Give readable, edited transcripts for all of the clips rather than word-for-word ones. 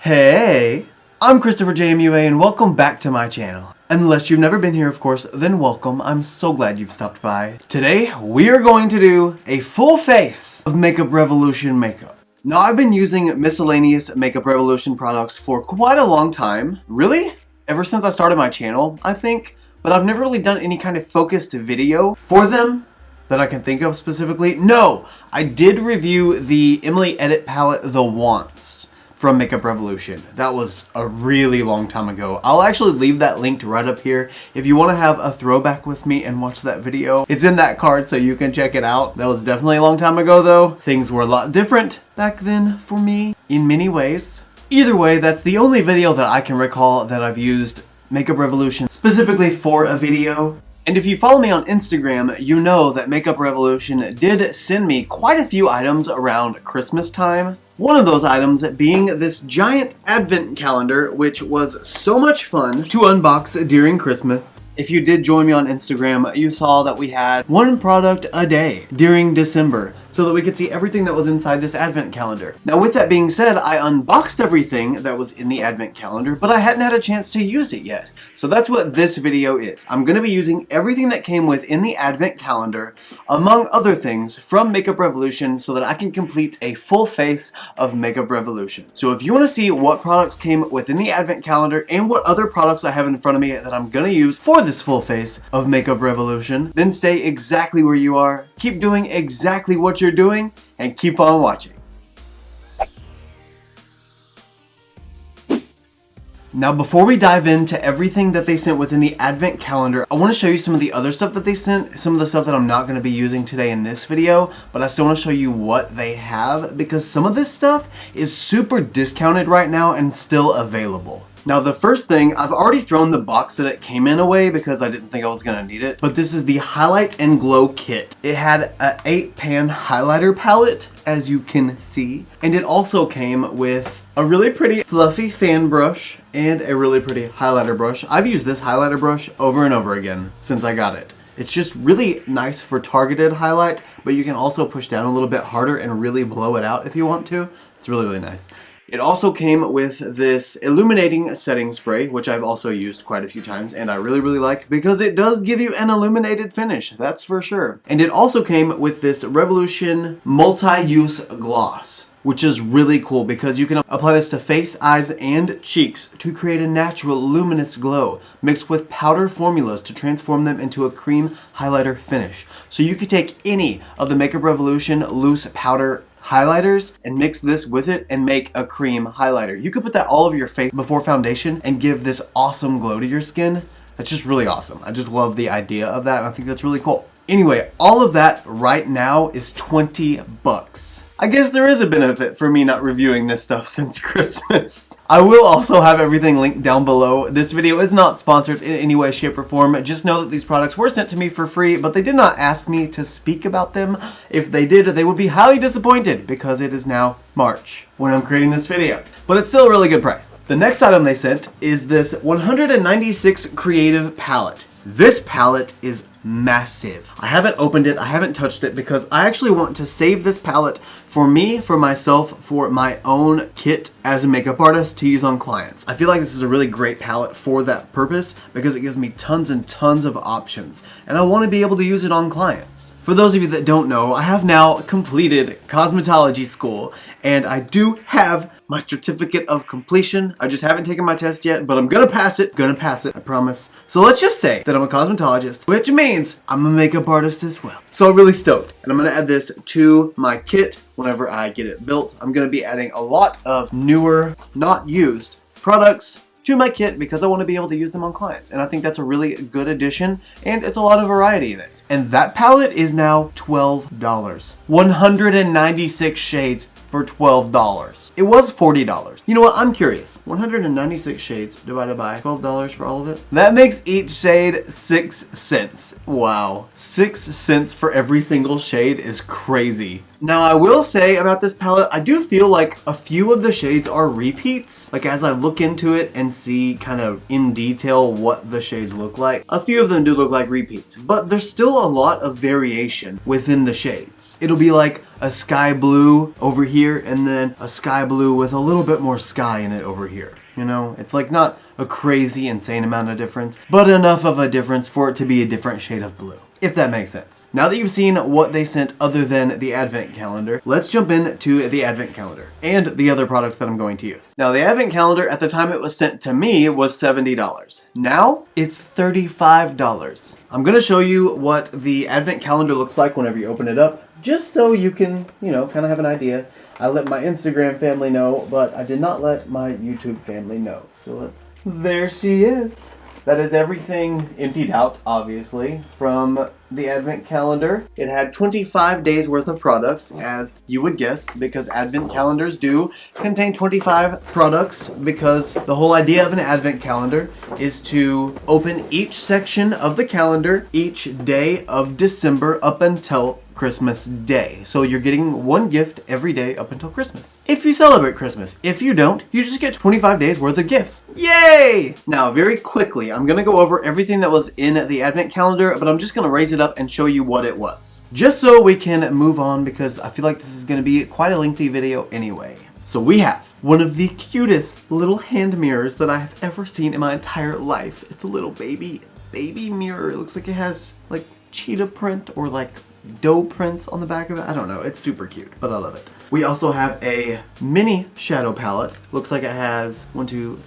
Hey, I'm ChristopherJMUA and welcome back to my channel. Unless you've never been here, of course, then welcome. I'm so glad you've stopped by. Today, we are going to do a full face of Makeup Revolution makeup. Now, I've been using miscellaneous Makeup Revolution products for quite a long time. Really? Ever since I started my channel, I think. But I've never really done any kind of focused video for them that I can think of specifically. No! I did review the Emily Edit palette, The Wants, from Makeup Revolution. That was a really long time ago. I'll actually leave that linked right up here if you want to have a throwback with me and watch that video. It's in that card so you can check it out. That was definitely a long time ago though. Things were a lot different back then for me in many ways. Either way, that's the only video that I can recall that I've used Makeup Revolution specifically for a video. And if you follow me on Instagram, you know that Makeup Revolution did send me quite a few items around Christmas time. One of those items being this giant advent calendar, which was so much fun to unbox during Christmas. If you did join me on Instagram, you saw that we had one product a day during December so that we could see everything that was inside this advent calendar. Now, with that being said, I unboxed everything that was in the advent calendar, but I hadn't had a chance to use it yet. So that's what this video is. I'm going to be using everything that came within the advent calendar, among other things, from Makeup Revolution so that I can complete a full face of Makeup Revolution. So if you want to see what products came within the advent calendar and what other products I have in front of me that I'm going to use for this full face of Makeup Revolution, then stay exactly where you are, keep doing exactly what you're doing, and keep on watching. Now, before we dive into everything that they sent within the advent calendar, I want to show you some of the other stuff that they sent, some of the stuff that I'm not going to be using today in this video, but I still want to show you what they have because some of this stuff is super discounted right now and still available. Now, the first thing, I've already thrown the box that it came in away because I didn't think I was going to need it, but this is the Highlight and Glow Kit. It had an 8-pan highlighter palette, as you can see, and it also came with a really pretty fluffy fan brush and a really pretty highlighter brush. I've used this highlighter brush over and over again since I got it. It's just really nice for targeted highlight, but you can also push down a little bit harder and really blow it out if you want to. It's really, really nice. It also came with this illuminating setting spray, which I've also used quite a few times, and I really, really like because it does give you an illuminated finish, that's for sure. And it also came with this Revolution multi-use gloss, which is really cool because you can apply this to face, eyes, and cheeks to create a natural luminous glow mixed with powder formulas to transform them into a cream highlighter finish. So you could take any of the Makeup Revolution loose powder highlighters and mix this with it and make a cream highlighter. You could put that all over your face before foundation and give this awesome glow to your skin. That's just really awesome. I just love the idea of that and I think that's really cool. Anyway, all of that right now is 20 bucks. I guess there is a benefit for me not reviewing this stuff since Christmas. I will also have everything linked down below. This video is not sponsored in any way, shape, or form. Just know that these products were sent to me for free, but they did not ask me to speak about them. If they did, they would be highly disappointed because it is now March when I'm creating this video. But it's still a really good price. The next item they sent is this 196 Creative Palette. This palette is massive. I haven't opened it, I haven't touched it because I actually want to save this palette for me, for myself, for my own kit as a makeup artist to use on clients. I feel like this is a really great palette for that purpose because it gives me tons and tons of options and I want to be able to use it on clients. For those of you that don't know, I have now completed cosmetology school and I do have my certificate of completion. I just haven't taken my test yet, but I'm gonna pass it, I promise. So let's just say that I'm a cosmetologist, which means I'm a makeup artist as well. So I'm really stoked, and I'm gonna add this to my kit whenever I get it built. I'm gonna be adding a lot of newer, not used products to my kit because I want to be able to use them on clients. And I think that's a really good addition and it's a lot of variety in it. And that palette is now $12. 196 shades for $12. It was $40. You know what? I'm curious. 196 shades divided by $12 for all of it. That makes each shade 6 cents. Wow. 6 cents for every single shade is crazy. Now I will say about this palette, I do feel like a few of the shades are repeats. Like as I look into it and see kind of in detail what the shades look like, a few of them do look like repeats, but there's still a lot of variation within the shades. It'll be like a sky blue over here and then a sky blue with a little bit more sky in it over here. You know, it's like not a crazy insane amount of difference, but enough of a difference for it to be a different shade of blue, if that makes sense. Now that you've seen what they sent other than the advent calendar, let's jump into the advent calendar and the other products that I'm going to use. Now the advent calendar at the time it was sent to me was $70. Now it's $35. I'm gonna show you what the advent calendar looks like whenever you open it up, just so you can, you know, kind of have an idea. I let my Instagram family know, but I did not let my YouTube family know. So there she is. That is everything emptied out, obviously, from the advent calendar. It had 25 days worth of products, as you would guess, because advent calendars do contain 25 products, because the whole idea of an advent calendar is to open each section of the calendar each day of December up until Christmas Day. So you're getting one gift every day up until Christmas. If you celebrate Christmas. If you don't, you just get 25 days worth of gifts. Yay! Now, very quickly, I'm gonna go over everything that was in the advent calendar, but I'm just gonna raise it up and show you what it was. Just so we can move on, because I feel like this is gonna be quite a lengthy video anyway. So we have one of the cutest little hand mirrors that I have ever seen in my entire life. It's a little baby mirror. It looks like it has like cheetah print or like doe prints on the back of it. I don't know. It's super cute, but I love it. We also have a mini shadow palette. Looks like it has 5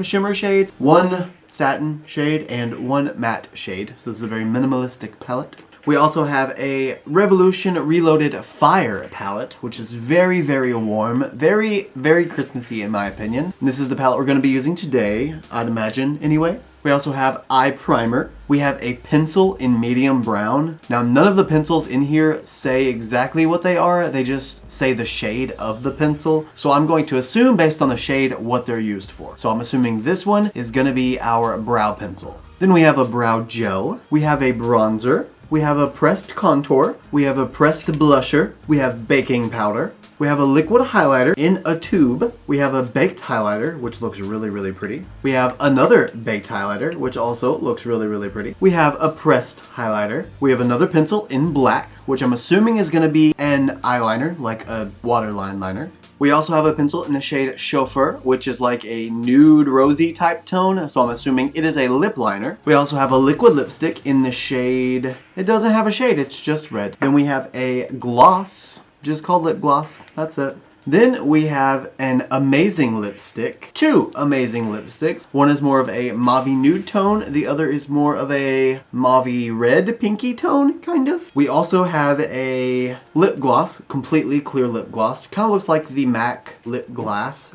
shimmer shades, 1 satin shade, and 1 matte shade. So this is a very minimalistic palette. We also have a Revolution Reloaded Fire palette, which is very, very warm, very, very Christmassy in my opinion. And this is the palette we're going to be using today, I'd imagine anyway. We also have eye primer. We have a pencil in medium brown. Now none of the pencils in here say exactly what they are, they just say the shade of the pencil. So I'm going to assume based on the shade what they're used for. So I'm assuming this one is going to be our brow pencil. Then we have a brow gel. We have a bronzer. We have a pressed contour, we have a pressed blusher, we have baking powder, we have a liquid highlighter in a tube, we have a baked highlighter, which looks really, really pretty. We have another baked highlighter, which also looks really, really pretty. We have a pressed highlighter. We have another pencil in black, which I'm assuming is gonna be an eyeliner, like a waterline liner. We also have a pencil in the shade Chauffeur, which is like a nude rosy type tone, so I'm assuming it is a lip liner. We also have a liquid lipstick in the shade, it doesn't have a shade, it's just red. Then we have a gloss, just called lip gloss, that's it. Then we have an amazing lipstick, 2 amazing lipsticks. One is more of a mauve nude tone, the other is more of a mauve red pinky tone, kind of. We also have a lip gloss, completely clear lip gloss. Kind of looks like the MAC lip gloss.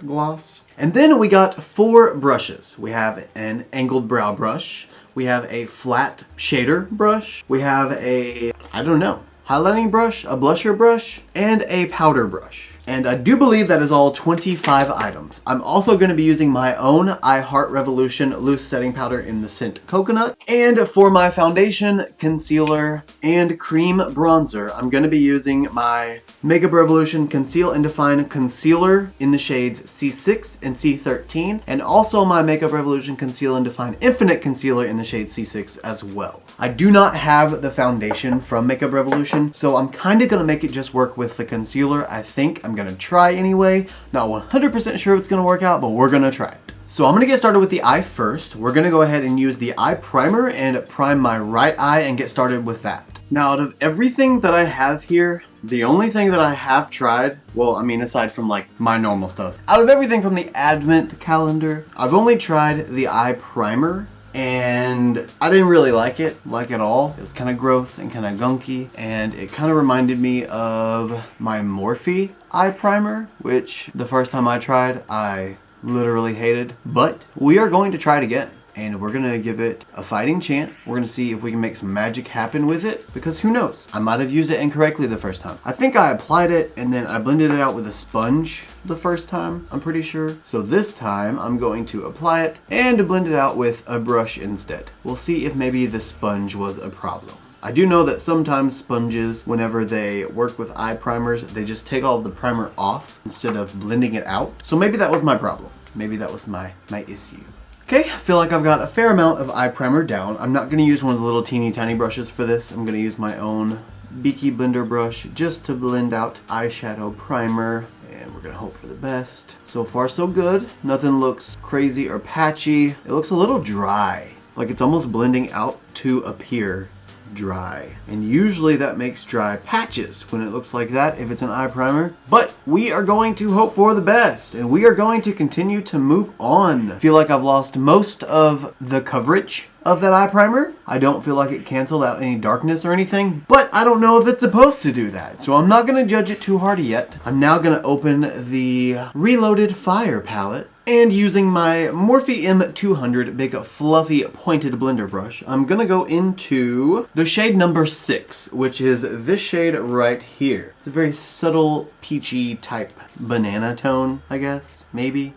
And then we got 4 brushes. We have an angled brow brush. We have a flat shader brush. We have a, I don't know, highlighting brush, a blusher brush, and a powder brush. And I do believe that is all 25 items. I'm also going to be using my own I Heart Revolution loose setting powder in the scent Coconut. And for my foundation, concealer, and cream bronzer, I'm going to be using my Makeup Revolution Conceal and Define Concealer in the shades C6 and C13. And also my Makeup Revolution Conceal and Define Infinite Concealer in the shade C6 as well. I do not have the foundation from Makeup Revolution, so I'm kind of going to make it just work with the concealer. I think I'm going to try anyway. Not 100% sure it's going to work out, but we're going to try it. So I'm going to get started with the eye first. We're going to go ahead and use the eye primer and prime my right eye and get started with that. Now, out of everything that I have here, the only thing that I have tried, well, I mean, aside from like my normal stuff, out of everything from the advent calendar, I've only tried the eye primer. And I didn't really like it, at all. It was kind of gross and kind of gunky, and it kind of reminded me of my Morphe eye primer, which the first time I tried, I literally hated. But we are going to try it again, and we're gonna give it a fighting chance. We're gonna see if we can make some magic happen with it, because who knows? I might have used it incorrectly the first time. I think I applied it and then I blended it out with a sponge the first time, I'm pretty sure. So this time I'm going to apply it and blend it out with a brush instead. We'll see if maybe the sponge was a problem. I do know that sometimes sponges, whenever they work with eye primers, they just take all of the primer off instead of blending it out. So maybe that was my problem. Maybe that was my issue. Okay, I feel like I've got a fair amount of eye primer down. I'm not gonna use one of the little teeny tiny brushes for this. I'm gonna use my own Beaky blender brush just to blend out eyeshadow primer. And we're gonna hope for the best. So far so good. Nothing looks crazy or patchy. It looks a little dry. Like it's almost blending out to appear dry. And usually that makes dry patches when it looks like that if it's an eye primer. But we are going to hope for the best and we are going to continue to move on. I feel like I've lost most of the coverage of that eye primer. I don't feel like it canceled out any darkness or anything, but I don't know if it's supposed to do that. So I'm not gonna judge it too hard yet. I'm now gonna open the Reloaded Fire palette. And using my Morphe M200 big fluffy pointed blender brush, I'm gonna go into the shade number 6, which is this shade right here. It's a very subtle peachy type banana tone, I guess, maybe.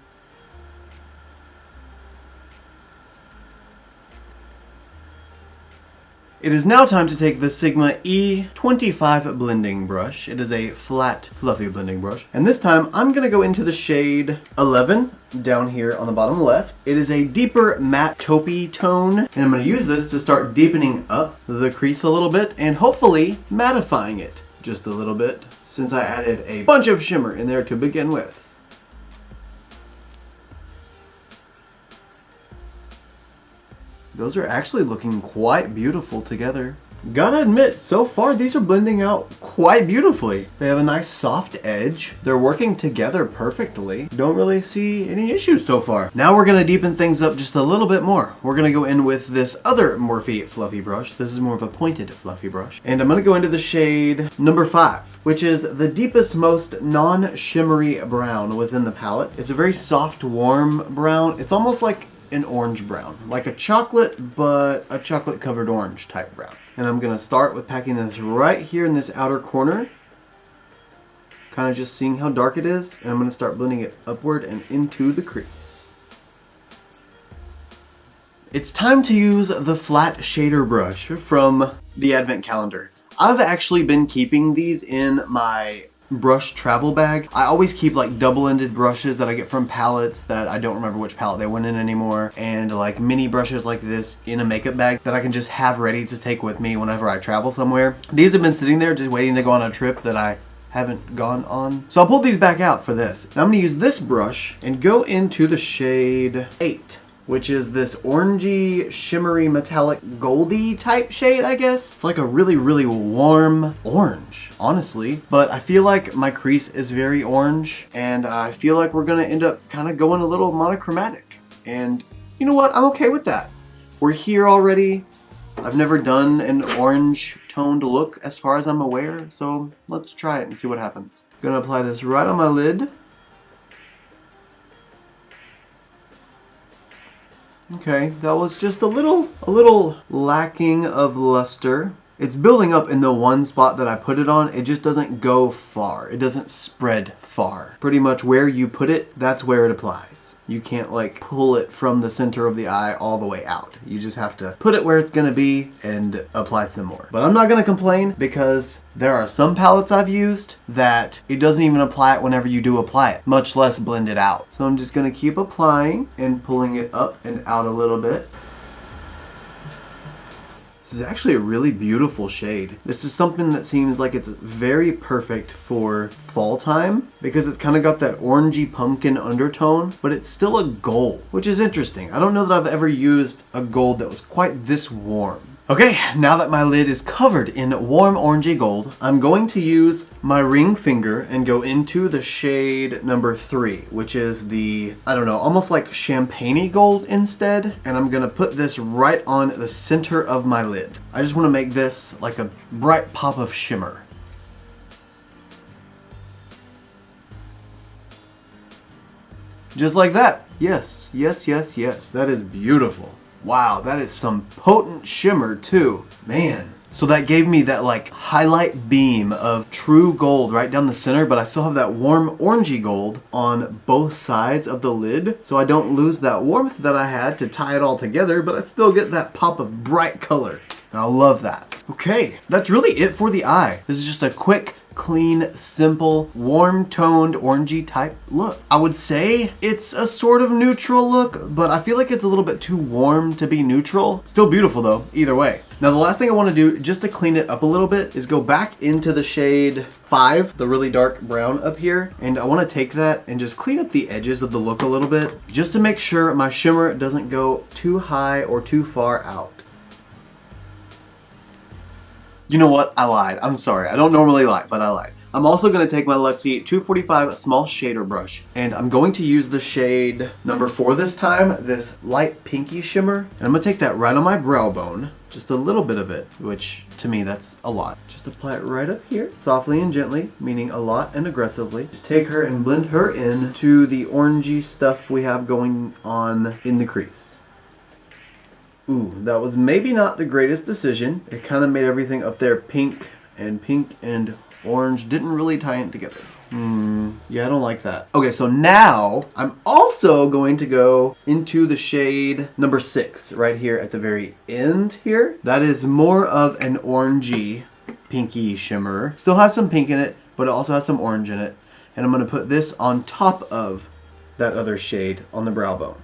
It is now time to take the Sigma E25 blending brush. It is a flat, fluffy blending brush. And this time, I'm gonna go into the shade 11, down here on the bottom left. It is a deeper matte taupey tone. And I'm gonna use this to start deepening up the crease a little bit and hopefully mattifying it just a little bit, since I added a bunch of shimmer in there to begin with. Those are actually looking quite beautiful together. Gotta admit, so far these are blending out quite beautifully. They have a nice soft edge. They're working together perfectly. Don't really see any issues so far. Now we're gonna deepen things up just a little bit more. We're gonna go in with this other Morphe fluffy brush. This is more of a pointed fluffy brush. And I'm gonna go into the shade number 5, which is the deepest, most non-shimmery brown within the palette. It's a very soft, warm brown. It's almost like an orange brown, like a chocolate, but a chocolate covered orange type brown. And I'm gonna start with packing this right here in this outer corner, kind of just seeing how dark it is, and I'm gonna start blending it upward and into the crease. It's time to use the flat shader brush from the advent calendar. I've actually been keeping these in my brush travel bag. I always keep like double-ended brushes that I get from palettes that I don't remember which palette they went in anymore, and like mini brushes like this in a makeup bag that I can just have ready to take with me whenever I travel somewhere. These have been sitting there just waiting to go on a trip that I haven't gone on. So I'll pull these back out for this. Now I'm gonna use this brush and go into the shade 8. Which is this orangey, shimmery, metallic, goldy type shade, I guess. It's like a really, really warm orange, honestly. But I feel like my crease is very orange, and I feel like we're gonna end up kind of going a little monochromatic. And you know what? I'm okay with that. We're here already. I've never done an orange toned look as far as I'm aware, so let's try it and see what happens. Gonna apply this right on my lid. Okay, that was just a little lacking of luster. It's building up in the one spot that I put it on. It just doesn't go far. It doesn't spread far. Pretty much where you put it, that's where it applies. You can't like pull it from the center of the eye all the way out. You just have to put it where it's gonna be and apply some more. But I'm not gonna complain because there are some palettes I've used that it doesn't even apply it whenever you do apply it, much less blend it out. So I'm just gonna keep applying and pulling it up and out a little bit. This is actually a really beautiful shade. This is something that seems like it's very perfect for fall time because it's kind of got that orangey pumpkin undertone, but it's still a gold, which is interesting. I don't know that I've ever used a gold that was quite this warm. Okay, now that my lid is covered in warm orangey gold, I'm going to use my ring finger and go into the shade number 3, which is the, I don't know, almost like champagne-y gold instead. And I'm gonna put this right on the center of my lid. I just wanna make this like a bright pop of shimmer. Just like that. Yes, yes, yes, yes. That is beautiful. Wow, that is some potent shimmer too. Man. So that gave me that like highlight beam of true gold right down the center, but I still have that warm orangey gold on both sides of the lid. So I don't lose that warmth that I had to tie it all together, but I still get that pop of bright color. And I love that. Okay, that's really it for the eye. This is just a quick, clean, simple, warm-toned, orangey type look. I would say it's a sort of neutral look, but I feel like it's a little bit too warm to be neutral. Still beautiful though, either way. Now the last thing I want to do, just to clean it up a little bit, is go back into the shade 5, the really dark brown up here, and I want to take that and just clean up the edges of the look a little bit, just to make sure my shimmer doesn't go too high or too far out. You know what? I lied. I'm sorry. I don't normally lie, but I lied. I'm also going to take my Luxie 245 small shader brush, and I'm going to use the shade number 4 this time, this light pinky shimmer. And I'm going to take that right on my brow bone, just a little bit of it, which to me that's a lot. Just apply it right up here, softly and gently, meaning a lot and aggressively. Just take her and blend her in to the orangey stuff we have going on in the crease. Ooh, that was maybe not the greatest decision. It kind of made everything up there pink and orange didn't really tie it together. Yeah, I don't like that. Okay, so now I'm also going to go into the shade number 6 right here at the very end here. That is more of an orangey pinky shimmer. Still has some pink in it, but it also has some orange in it. And I'm going to put this on top of that other shade on the brow bone.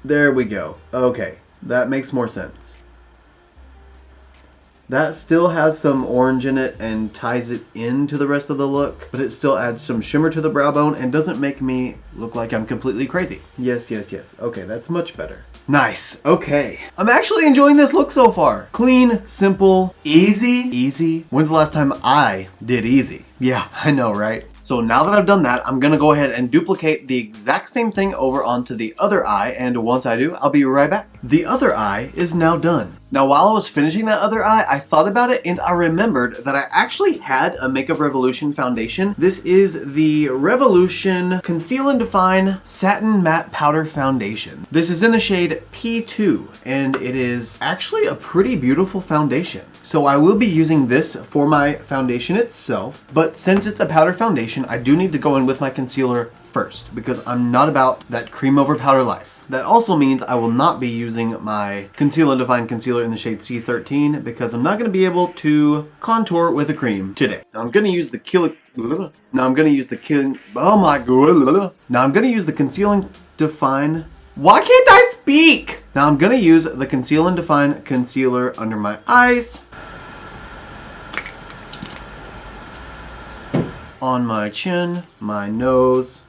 There we go. Okay, that makes more sense. That still has some orange in it and ties it into the rest of the look, but it still adds some shimmer to the brow bone and doesn't make me look like I'm completely crazy. Yes, yes, yes. Okay, that's much better. Nice. Okay. I'm actually enjoying this look so far. Clean, simple, easy. Easy. When's the last time I did easy? Yeah, I know, right? So now that I've done that, I'm gonna go ahead and duplicate the exact same thing over onto the other eye, and once I do, I'll be right back. The other eye is now done. Now while I was finishing that other eye, I thought about it and I remembered that I actually had a Makeup Revolution foundation. This is the Revolution Conceal and Define Satin Matte Powder Foundation. This is in the shade P2, and it is actually a pretty beautiful foundation. So I will be using this for my foundation itself, but since it's a powder foundation, I do need to go in with my concealer first because I'm not about that cream over powder life. That also means I will not be using my Conceal and Define concealer in the shade C13 because I'm not going to be able to contour with a cream today. Now I'm going to use the Now I'm going to use the Conceal and Define. Why can't I speak? Now I'm going to use the Conceal and Define concealer under my eyes, on my chin, my nose,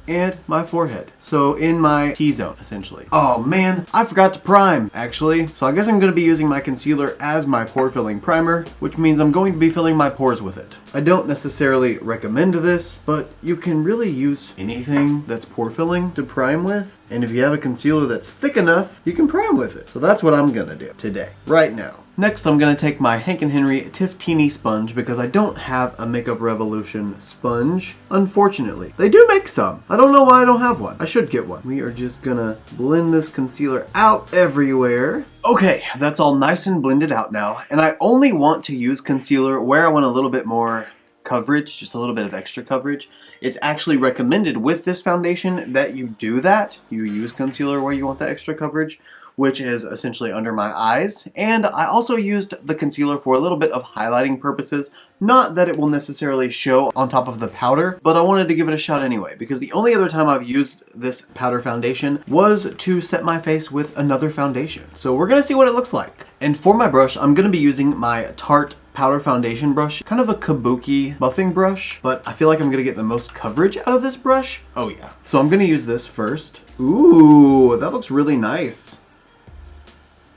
and my forehead. So in my T-zone, essentially. Oh man, I forgot to prime, actually. So I guess I'm gonna be using my concealer as my pore filling primer, which means I'm going to be filling my pores with it. I don't necessarily recommend this, but you can really use anything that's pore filling to prime with. And if you have a concealer that's thick enough, you can prime with it. So that's what I'm gonna do today, right now. Next, I'm gonna take my Hank & Henry Tiftini sponge because I don't have a Makeup Revolution sponge, unfortunately. They do make some. I don't know why I don't have one. I should get one. We are just gonna blend this concealer out everywhere. Okay, that's all nice and blended out now. And I only want to use concealer where I want a little bit more coverage, just a little bit of extra coverage. It's actually recommended with this foundation that you do that. You use concealer where you want that extra coverage, which is essentially under my eyes. And I also used the concealer for a little bit of highlighting purposes. Not that it will necessarily show on top of the powder, but I wanted to give it a shot anyway, because the only other time I've used this powder foundation was to set my face with another foundation. So we're gonna see what it looks like. And for my brush, I'm gonna be using my Tarte powder foundation brush, kind of a kabuki buffing brush, but I feel like I'm gonna get the most coverage out of this brush. Oh yeah. So I'm gonna use this first. Ooh, that looks really nice.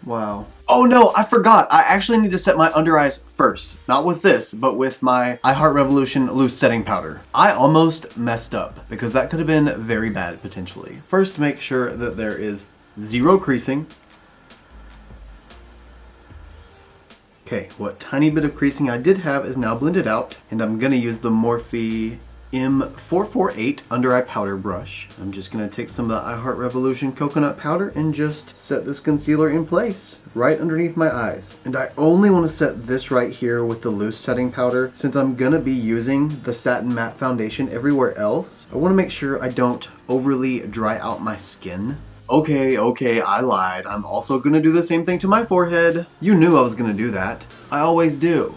Wow. Oh no, I forgot. I actually need to set my under eyes first. Not with this, but with my I Heart Revolution loose setting powder. I almost messed up because that could have been very bad potentially. First, make sure that there is zero creasing. Okay, what tiny bit of creasing I did have is now blended out, and I'm gonna use the Morphe M448 under eye powder brush. I'm just gonna take some of the I Heart Revolution coconut powder and just set this concealer in place right underneath my eyes. And I only want to set this right here with the loose setting powder since I'm gonna be using the satin matte foundation everywhere else. I want to make sure I don't overly dry out my skin. Okay, I lied. I'm also gonna do the same thing to my forehead. You knew I was gonna do that. I always do.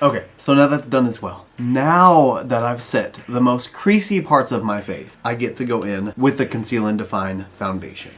Okay, so now that's done as well. Now that I've set the most creasy parts of my face, I get to go in with the Conceal and Define foundation.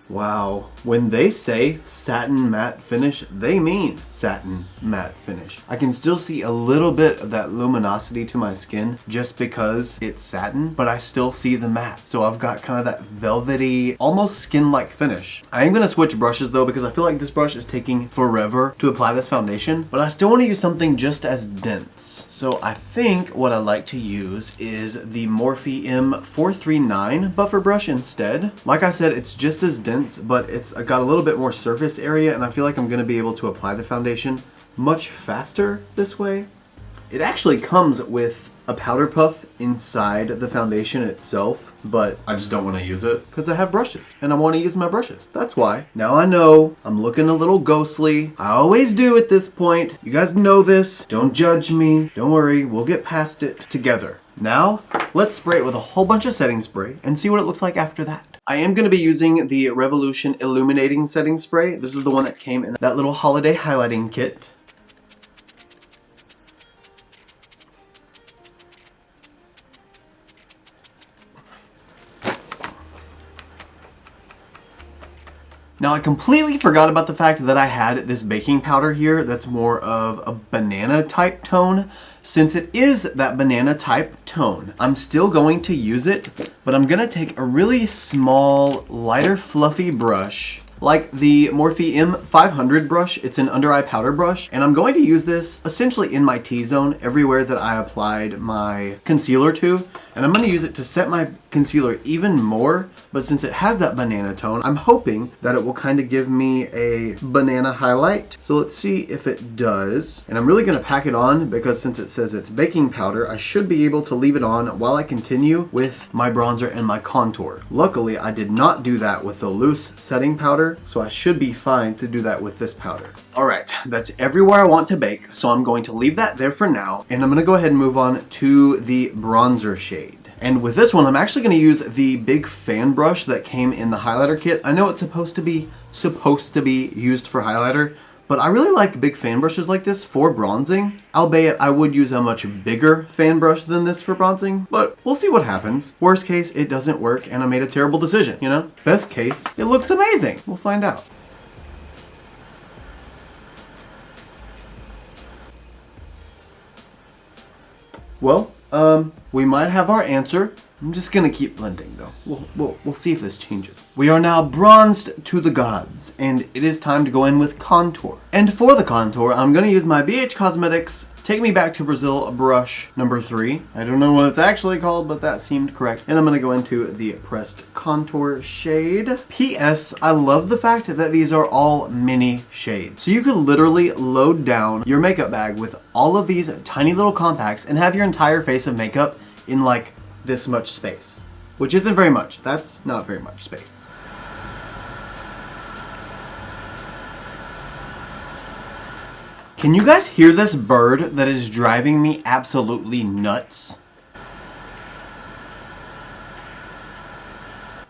Wow, when they say satin matte finish, they mean satin matte finish. I can still see a little bit of that luminosity to my skin just because it's satin, but I still see the matte. So I've got kind of that velvety, almost skin-like finish. I am gonna switch brushes though because I feel like this brush is taking forever to apply this foundation, but I still wanna use something just as dense. So I think what I like to use is the Morphe M439 buffer brush instead. Like I said, it's just as dense, but it's got a little bit more surface area, and I feel like I'm gonna be able to apply the foundation much faster this way. It actually comes with a powder puff inside the foundation itself, but I just don't want to use it because I have brushes and I want to use my brushes. That's why. Now I know I'm looking a little ghostly. I always do at this point. You guys know this. Don't judge me. Don't worry. We'll get past it together. Now, let's spray it with a whole bunch of setting spray and see what it looks like after that. I am going to be using the Revolution Illuminating Setting Spray. This is the one that came in that little holiday highlighting kit. Now I completely forgot about the fact that I had this baking powder here that's more of a banana type tone. Since it is that banana type tone, I'm still going to use it, but I'm gonna take a really small, lighter, fluffy brush, like the Morphe M500 brush. It's an under eye powder brush, and I'm going to use this essentially in my T-zone everywhere that I applied my concealer to, and I'm gonna use it to set my concealer even more. But since it has that banana tone, I'm hoping that it will kind of give me a banana highlight. So let's see if it does. And I'm really gonna pack it on because since it says it's baking powder, I should be able to leave it on while I continue with my bronzer and my contour. Luckily, I did not do that with the loose setting powder, so I should be fine to do that with this powder. All right, that's everywhere I want to bake, so I'm going to leave that there for now, and I'm gonna go ahead and move on to the bronzer shade. And with this one, I'm actually gonna use the big fan brush that came in the highlighter kit. I know it's supposed to be used for highlighter, but I really like big fan brushes like this for bronzing. Albeit, I would use a much bigger fan brush than this for bronzing, but we'll see what happens. Worst case, it doesn't work and I made a terrible decision, you know? Best case, it looks amazing. We'll find out. Well, we might have our answer. I'm just gonna keep blending though. We'll see if this changes. We are now bronzed to the gods, and it is time to go in with contour. And for the contour, I'm gonna use my BH Cosmetics Take Me Back to Brazil brush number 3. I don't know what it's actually called, but that seemed correct. And I'm gonna go into the pressed contour shade. P.S. I love the fact that these are all mini shades. So you could literally load down your makeup bag with all of these tiny little compacts and have your entire face of makeup in like this much space, which isn't very much. That's not very much space. Can you guys hear this bird that is driving me absolutely nuts?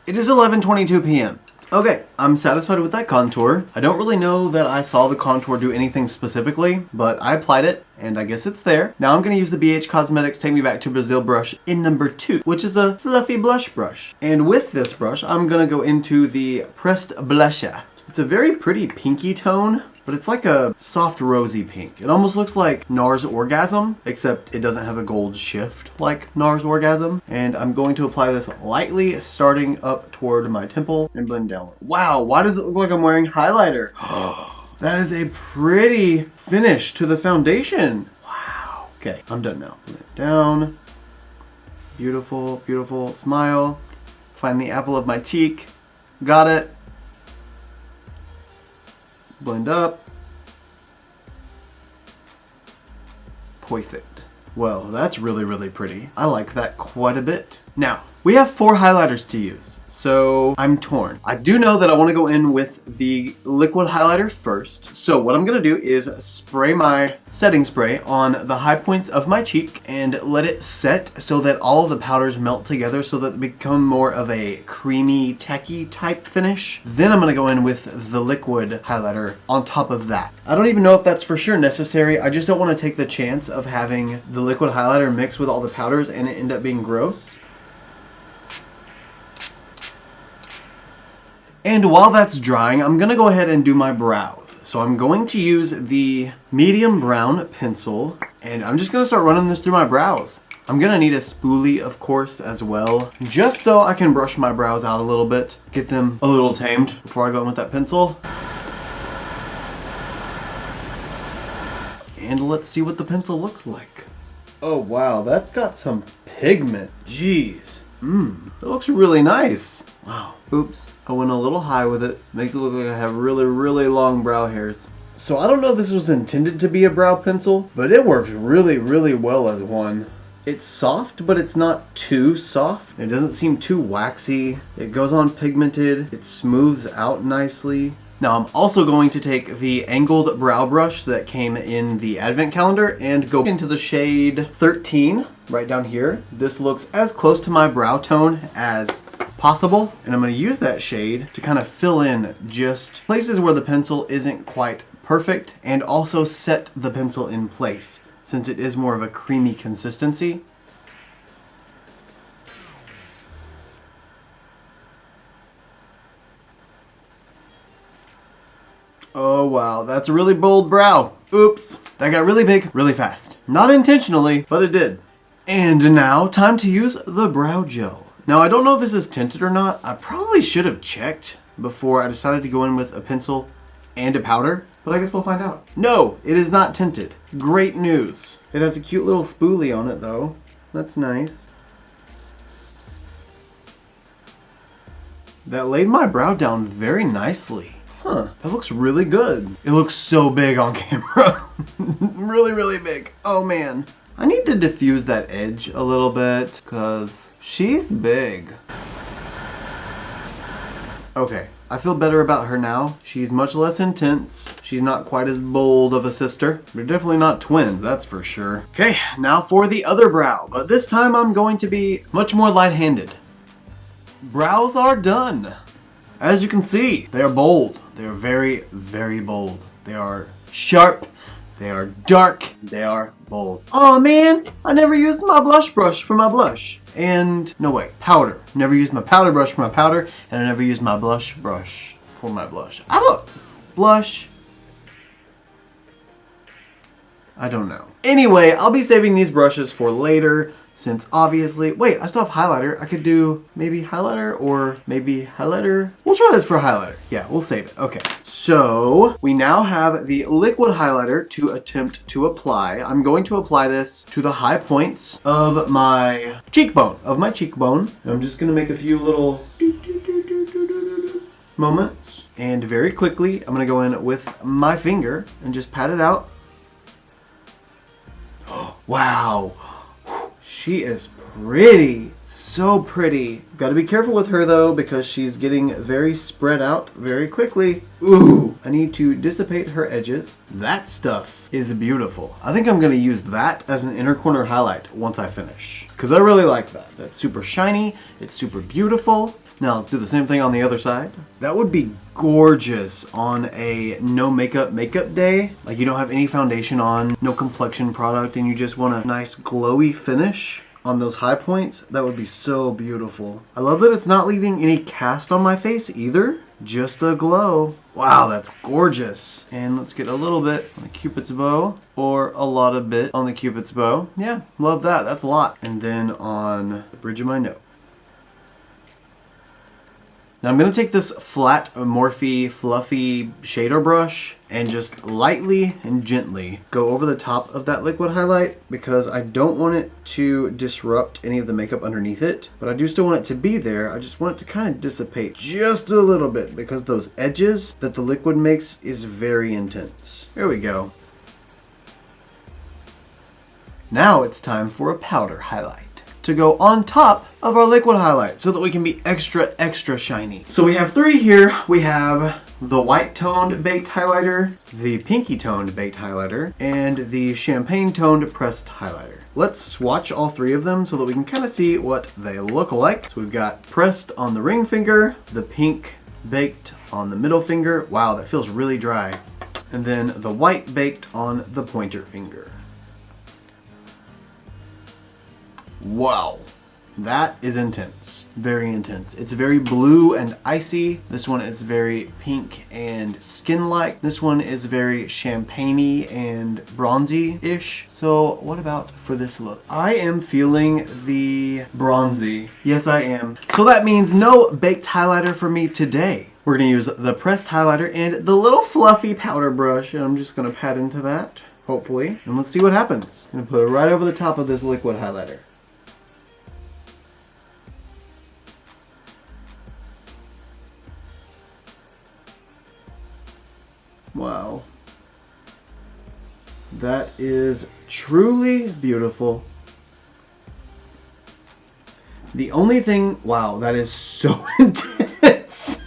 It is 11:22 p.m. Okay, I'm satisfied with that contour. I don't really know that I saw the contour do anything specifically, but I applied it, and I guess it's there. Now I'm gonna use the BH Cosmetics Take Me Back to Brazil brush in number 2, which is a fluffy blush brush. And with this brush, I'm gonna go into the pressed blusher. It's a very pretty pinky tone, but it's like a soft rosy pink. It almost looks like NARS Orgasm, except it doesn't have a gold shift like NARS Orgasm. And I'm going to apply this lightly, starting up toward my temple and blend down. Wow, why does it look like I'm wearing highlighter? That is a pretty finish to the foundation. Wow. Okay, I'm done now. Blend it down. Beautiful, beautiful smile. Find the apple of my cheek. Got it. Blend up. Perfect. Well, that's really, really pretty. I like that quite a bit. Now, we have 4 highlighters to use. So I'm torn. I do know that I want to go in with the liquid highlighter first. So what I'm going to do is spray my setting spray on the high points of my cheek and let it set so that all of the powders melt together so that they become more of a creamy, tacky type finish. Then I'm going to go in with the liquid highlighter on top of that. I don't even know if that's for sure necessary. I just don't want to take the chance of having the liquid highlighter mix with all the powders and it end up being gross. And while that's drying, I'm going to go ahead and do my brows. So I'm going to use the medium brown pencil and I'm just going to start running this through my brows. I'm going to need a spoolie, of course, as well, just so I can brush my brows out a little bit, get them a little tamed before I go in with that pencil. And let's see what the pencil looks like. Oh wow, that's got some pigment. Jeez. It looks really nice. Wow. Oops. I went a little high with it. Makes it look like I have really, really long brow hairs. So I don't know if this was intended to be a brow pencil, but it works really, really well as one. It's soft, but it's not too soft. It doesn't seem too waxy. It goes on pigmented. It smooths out nicely. Now I'm also going to take the angled brow brush that came in the advent calendar and go into the shade 13 right down here. This looks as close to my brow tone as possible, and I'm going to use that shade to kind of fill in just places where the pencil isn't quite perfect and also set the pencil in place since it is more of a creamy consistency. Oh wow, that's a really bold brow. Oops, that got really big really fast. Not intentionally, but it did. And now, time to use the brow gel. Now I don't know if this is tinted or not. I probably should have checked before I decided to go in with a pencil and a powder, but I guess we'll find out. No, it is not tinted. Great news. It has a cute little spoolie on it though. That's nice. That laid my brow down very nicely. Huh, that looks really good. It looks so big on camera. Really, really big. Oh man. I need to diffuse that edge a little bit because she's big. Okay, I feel better about her now. She's much less intense. She's not quite as bold of a sister. They're definitely not twins, that's for sure. Okay, now for the other brow. But this time I'm going to be much more light-handed. Brows are done. As you can see, they are bold. They are very, very bold. They are sharp. They are dark. They are bold. Oh man, I never used my blush brush for my blush. And, no wait, powder. Never used my powder brush for my powder, and I never used my blush brush for my blush. Blush. I don't know. Anyway, I'll be saving these brushes for later. Since obviously, wait, I still have highlighter. I could do maybe highlighter or maybe highlighter. We'll try this for highlighter. Yeah, we'll save it. Okay. So we now have the liquid highlighter to attempt to apply. I'm going to apply this to the high points of my cheekbone. I'm just gonna make a few little moments. And very quickly, I'm gonna go in with my finger and just pat it out. Wow. She is pretty, so pretty. Gotta be careful with her though because she's getting very spread out very quickly. Ooh, I need to dissipate her edges. That stuff is beautiful. I think I'm gonna use that as an inner corner highlight once I finish because I really like that. That's super shiny, it's super beautiful. Now let's do the same thing on the other side. That would be gorgeous on a no makeup day. Like you don't have any foundation on, no complexion product, and you just want a nice glowy finish on those high points. That would be so beautiful. I love that it's not leaving any cast on my face either. Just a glow. Wow, that's gorgeous. And let's get a little bit on the Cupid's bow or a lot of bit on the Cupid's bow. Yeah, love that. That's a lot. And then on the bridge of my nose. Now I'm going to take this flat, Morphe, fluffy shader brush and just lightly and gently go over the top of that liquid highlight because I don't want it to disrupt any of the makeup underneath it, but I do still want it to be there. I just want it to kind of dissipate just a little bit because those edges that the liquid makes is very intense. There we go. Now it's time for a powder highlight. To to go on top of our liquid highlight so that we can be extra, extra shiny. So we have 3 here. We have the white toned baked highlighter, the pinky toned baked highlighter, and the champagne toned pressed highlighter. Let's swatch all 3 of them so that we can kind of see what they look like. So we've got pressed on the ring finger, the pink baked on the middle finger. Wow, that feels really dry. And then the white baked on the pointer finger. Wow. That is intense. Very intense. It's very blue and icy. This one is very pink and skin-like. This one is very champagne-y and bronzy-ish. So what about for this look? I am feeling the bronzy. Yes, I am. So that means no baked highlighter for me today. We're gonna use the pressed highlighter and the little fluffy powder brush. And I'm just gonna pat into that, hopefully. And let's see what happens. I'm gonna put it right over the top of this liquid highlighter. Wow. That is truly beautiful. The only thing, wow, that is so intense.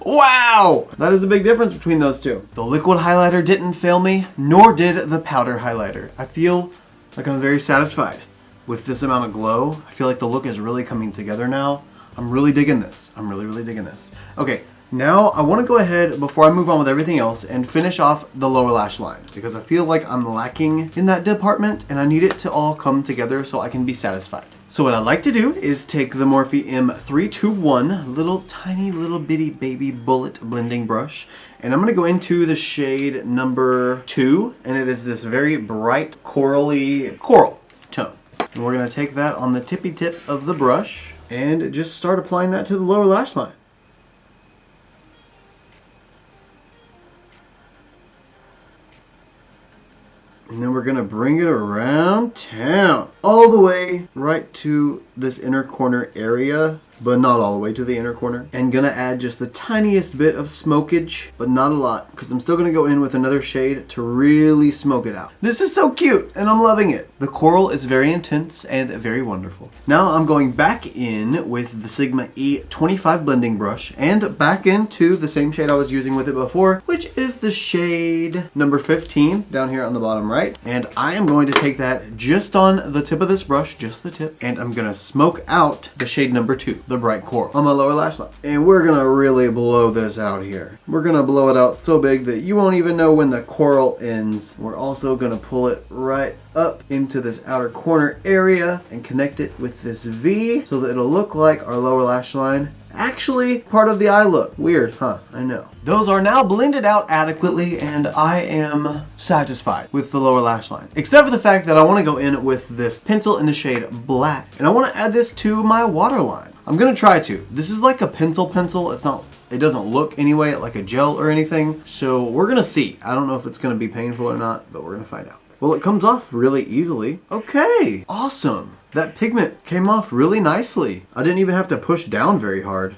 Wow! That is a big difference between those two. The liquid highlighter didn't fail me, nor did the powder highlighter. I feel like I'm very satisfied with this amount of glow. I feel like the look is really coming together now. I'm really digging this. I'm really, really digging this. Okay. Now, I want to go ahead, before I move on with everything else, and finish off the lower lash line, because I feel like I'm lacking in that department, and I need it to all come together so I can be satisfied. So what I like to do is take the Morphe M321, little tiny little bitty baby bullet blending brush, and I'm going to go into the shade number 2, and it is this very bright coral tone. And we're going to take that on the tippy tip of the brush, and just start applying that to the lower lash line. And then we're gonna bring it around town, all the way right to this inner corner area, but not all the way to the inner corner. And gonna add just the tiniest bit of smokage, but not a lot, because I'm still gonna go in with another shade to really smoke it out. This is so cute, and I'm loving it. The coral is very intense and very wonderful. Now I'm going back in with the Sigma E25 blending brush, and back into the same shade I was using with it before, which is the shade number 15, down here on the bottom right. And I am going to take that just on the tip of this brush, just the tip, and I'm gonna smoke out the shade number 2, the bright coral, on my lower lash line. And we're gonna really blow this out here. We're gonna blow it out so big that you won't even know when the coral ends. We're also gonna pull it right up into this outer corner area and connect it with this V so that it'll look like our lower lash line. Actually, part of the eye look. Weird, huh? I know. Those are now blended out adequately, and I am satisfied with the lower lash line. Except for the fact that I want to go in with this pencil in the shade black, and I want to add this to my waterline. I'm gonna try to. This is like a pencil. It doesn't look anyway like a gel or anything, so we're gonna see. I don't know if it's gonna be painful or not, but we're gonna find out. Well, it comes off really easily. Okay, awesome. That pigment came off really nicely. I didn't even have to push down very hard.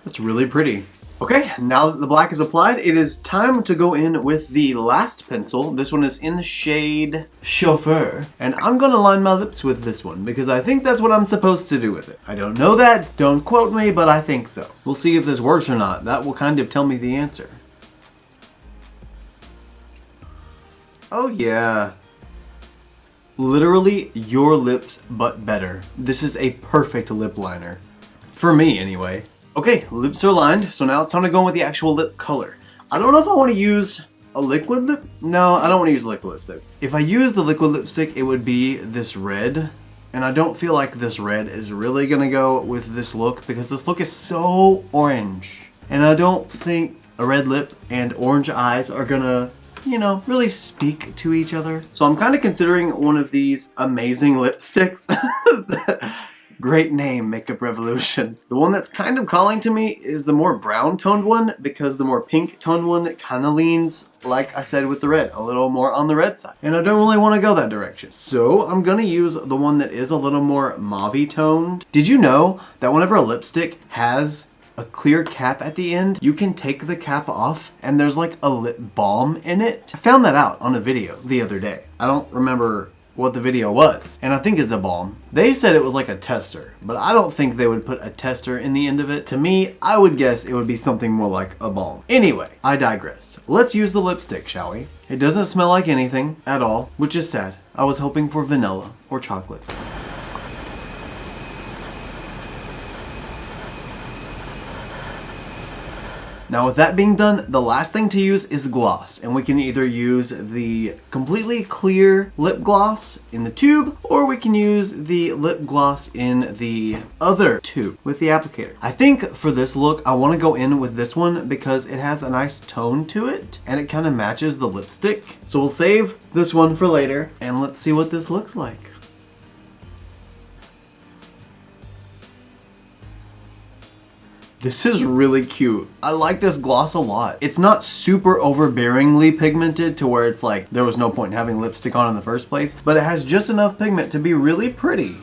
That's really pretty. Okay, now that the black is applied, it is time to go in with the last pencil. This one is in the shade Chauffeur. And I'm gonna line my lips with this one because I think that's what I'm supposed to do with it. I don't know that, don't quote me, but I think so. We'll see if this works or not. That will kind of tell me the answer. Oh yeah. Literally your lips, but better. This is a perfect lip liner. For me, anyway. Okay, lips are lined, so now it's time to go in with the actual lip color. I don't know if I want to use a liquid lip. No, I don't want to use liquid lipstick. If I use the liquid lipstick, it would be this red. And I don't feel like this red is really gonna go with this look because this look is so orange. And I don't think a red lip and orange eyes are gonna, you know, really speak to each other. So I'm kind of considering one of these amazing lipsticks. Great name, Makeup Revolution. The one that's kind of calling to me is the more brown toned one because the more pink toned one kind of leans, like I said with the red, a little more on the red side. And I don't really want to go that direction. So I'm gonna use the one that is a little more mauve toned. Did you know that whenever a lipstick has a clear cap at the end, you can take the cap off and there's like a lip balm in it? I found that out on a video the other day. I don't remember what the video was, and I think it's a balm. They said it was like a tester, but I don't think they would put a tester in the end of it. To me, I would guess it would be something more like a balm. Anyway, I digress. Let's use the lipstick, shall we? It doesn't smell like anything at all, which is sad. I was hoping for vanilla or chocolate. Now with that being done, the last thing to use is gloss, and we can either use the completely clear lip gloss in the tube, or we can use the lip gloss in the other tube with the applicator. I think for this look, I want to go in with this one because it has a nice tone to it, and it kind of matches the lipstick. So we'll save this one for later, and let's see what this looks like. This is really cute. I like this gloss a lot. It's not super overbearingly pigmented to where it's like there was no point in having lipstick on in the first place, but it has just enough pigment to be really pretty.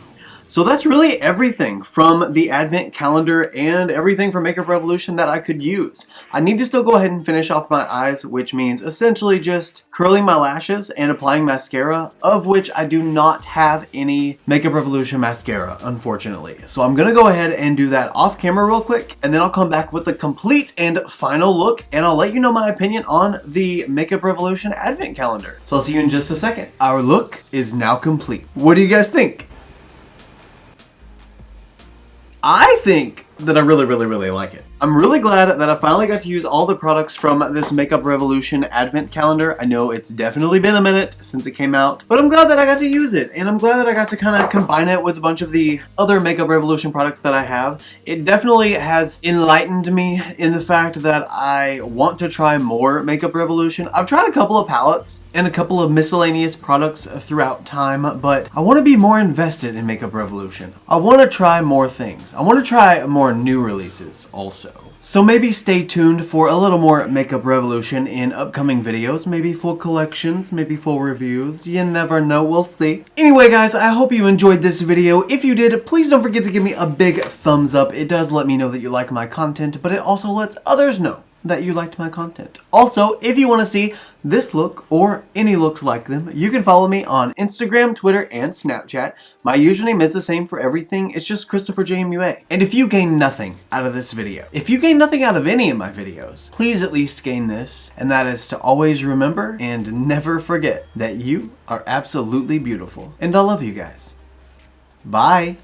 So that's really everything from the advent calendar and everything from Makeup Revolution that I could use. I need to still go ahead and finish off my eyes, which means essentially just curling my lashes and applying mascara, of which I do not have any Makeup Revolution mascara, unfortunately. So I'm gonna go ahead and do that off camera real quick, and then I'll come back with the complete and final look, and I'll let you know my opinion on the Makeup Revolution advent calendar. So I'll see you in just a second. Our look is now complete. What do you guys think? I think that I really like it. I'm really glad that I finally got to use all the products from this Makeup Revolution advent calendar. I know it's definitely been a minute since it came out, but I'm glad that I got to use it, and I'm glad that I got to kind of combine it with a bunch of the other Makeup Revolution products that I have. It definitely has enlightened me in the fact that I want to try more Makeup Revolution. I've tried a couple of palettes and a couple of miscellaneous products throughout time, but I want to be more invested in Makeup Revolution. I want to try more things. I want to try more new releases also. So maybe stay tuned for a little more Makeup Revolution in upcoming videos, maybe full collections, maybe full reviews, you never know, we'll see. Anyway guys, I hope you enjoyed this video. If you did, please don't forget to give me a big thumbs up. It does let me know that you like my content, but it also lets others know that you liked my content. Also, if you want to see this look or any looks like them, you can follow me on Instagram, Twitter, and Snapchat. My username is the same for everything. It's just ChristopherJMUA. And if you gain nothing out of this video, if you gain nothing out of any of my videos, please at least gain this, and that is to always remember and never forget that you are absolutely beautiful. And I love you guys. Bye.